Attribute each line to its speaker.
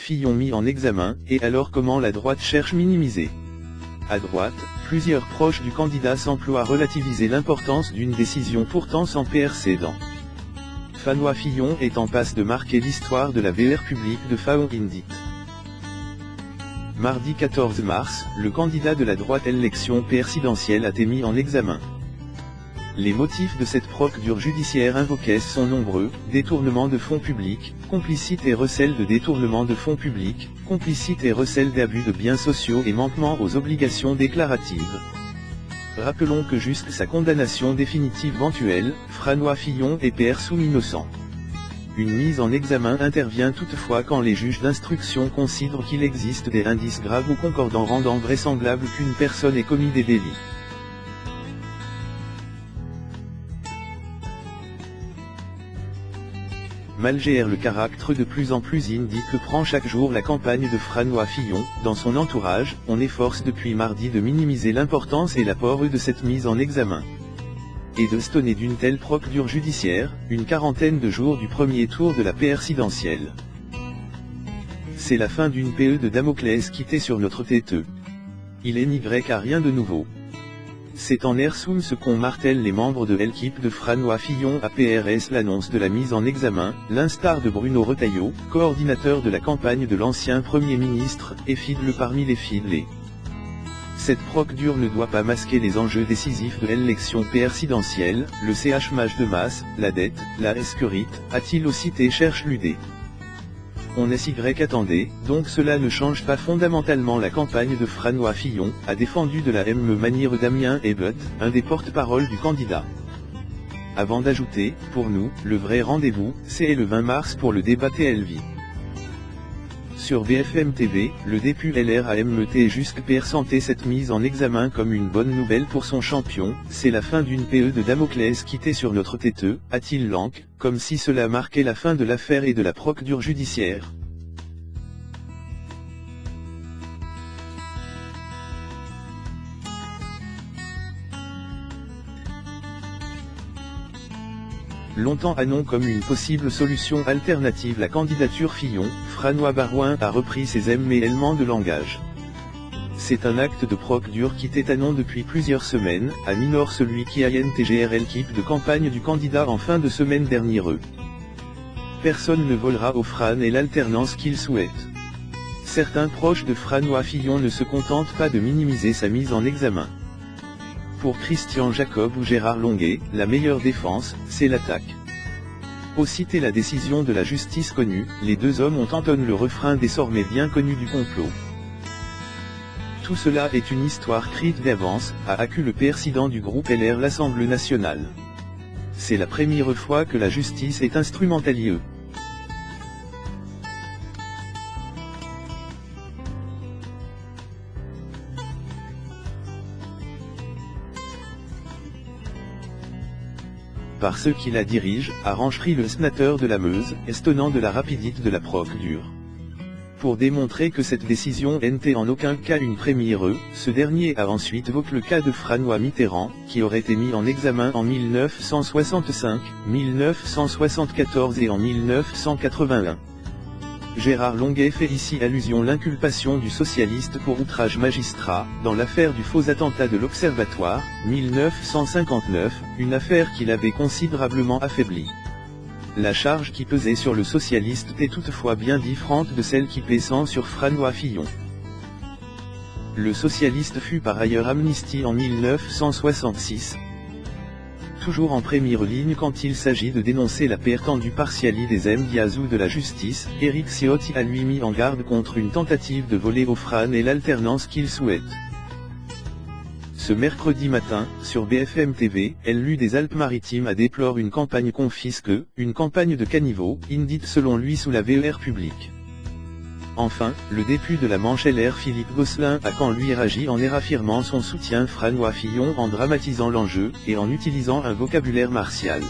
Speaker 1: Fillon mis en examen, et alors comment la droite cherche minimiser. À droite, plusieurs proches du candidat s'emploient à relativiser l'importance d'une décision pourtant sans précédent. François Fillon est en passe de marquer l'histoire de la vie publique de Faon Indit. Mardi 14 mars, le candidat de la droite à l'élection présidentielle a été mis en examen. Les motifs de cette procédure judiciaire invoquée sont nombreux: détournement de fonds publics, complicite et recel de détournement de fonds publics, complicite et recel d'abus de biens sociaux et manquement aux obligations déclaratives. Rappelons que jusqu'à sa condamnation définitive éventuelle, François Fillon est sous innocent. Une mise en examen intervient toutefois quand les juges d'instruction considèrent qu'il existe des indices graves ou concordants rendant vraisemblable qu'une personne ait commis des délits. Malgré le caractère de plus en plus indie que prend chaque jour la campagne de François Fillon, dans son entourage, on efforce depuis mardi de minimiser l'importance et l'apport de cette mise en examen. Et de stonner d'une telle procédure judiciaire, une quarantaine de jours du premier tour de la présidentielle. C'est la fin d'une PE de Damoclès qui était sur notre tête. Il n'y a rien de nouveau. C'est en air soum ce qu'ont martèle les membres de l'équipe de François Fillon à PRS l'annonce de la mise en examen, l'instar de Bruno Retailleau, coordinateur de la campagne de l'ancien Premier ministre, et fidèle parmi les fidèles. Cette procédure ne doit pas masquer les enjeux décisifs de l'élection présidentielle, le chômage de masse, la dette, la sécurité, a-t-il aussi été cherche l'UD. On attendait, donc cela ne change pas fondamentalement la campagne de François Fillon, a défendu de la même manière Damien Ebert, un des porte-parole du candidat. Avant d'ajouter, pour nous, le vrai rendez-vous, c'est le 20 mars pour le débat TLV. Sur BFM TV, le député LR a jusqu'à présenter cette mise en examen comme une bonne nouvelle pour son champion. C'est la fin d'une PE de Damoclès qui était sur notre tête, a-t-il lancé, comme si cela marquait la fin de l'affaire et de la procédure judiciaire. Longtemps annon comme une possible solution alternative la candidature Fillon, François Barouin a repris ses éléments de langage. C'est un acte de procédure qui était annon depuis plusieurs semaines, à minor celui qui a intgr l'équipe de campagne du candidat en fin de semaine dernière. Personne ne volera au Fran et l'alternance qu'il souhaite. Certains proches de François Fillon ne se contentent pas de minimiser sa mise en examen. Pour Christian Jacob ou Gérard Longuet, la meilleure défense, c'est l'attaque. Aussitôt la décision de la justice connue, les deux hommes ont entonné le refrain désormais bien connu du complot. Tout cela est une histoire crite d'avance, a accusé le président du groupe LR l'Assemblée nationale. C'est la première fois que la justice est instrumentalisée. Par ceux qui la dirigent, a rencheri le sénateur de la Meuse, étonnant de la rapidité de la procédure. Pour démontrer que cette décision n'était en aucun cas une première, ce dernier a ensuite évoqué le cas de François Mitterrand, qui aurait été mis en examen en 1965, 1974 et en 1981. Gérard Longuet fait ici allusion à l'inculpation du socialiste pour outrage magistrat, dans l'affaire du faux attentat de l'Observatoire, 1959, une affaire qui l'avait considérablement affaibli. La charge qui pesait sur le socialiste est toutefois bien différente de celle qui pèsant sur François Fillon. Le socialiste fut par ailleurs amnistié en 1966. Toujours en première ligne quand il s'agit de dénoncer la perte du partiali des médias ou de la justice, Éric Ciotti a lui mis en garde contre une tentative de voler au Fran et l'alternance qu'il souhaite. Ce mercredi matin, sur BFM TV, l'élu des Alpes-Maritimes a déploré une campagne confisque, une campagne de caniveau, indite selon lui sous la VR publique. Enfin, le député de la Manche LR Philippe Gosselin a quant lui réagi en réaffirmant son soutien François Fillon en dramatisant l'enjeu, et en utilisant un vocabulaire martial.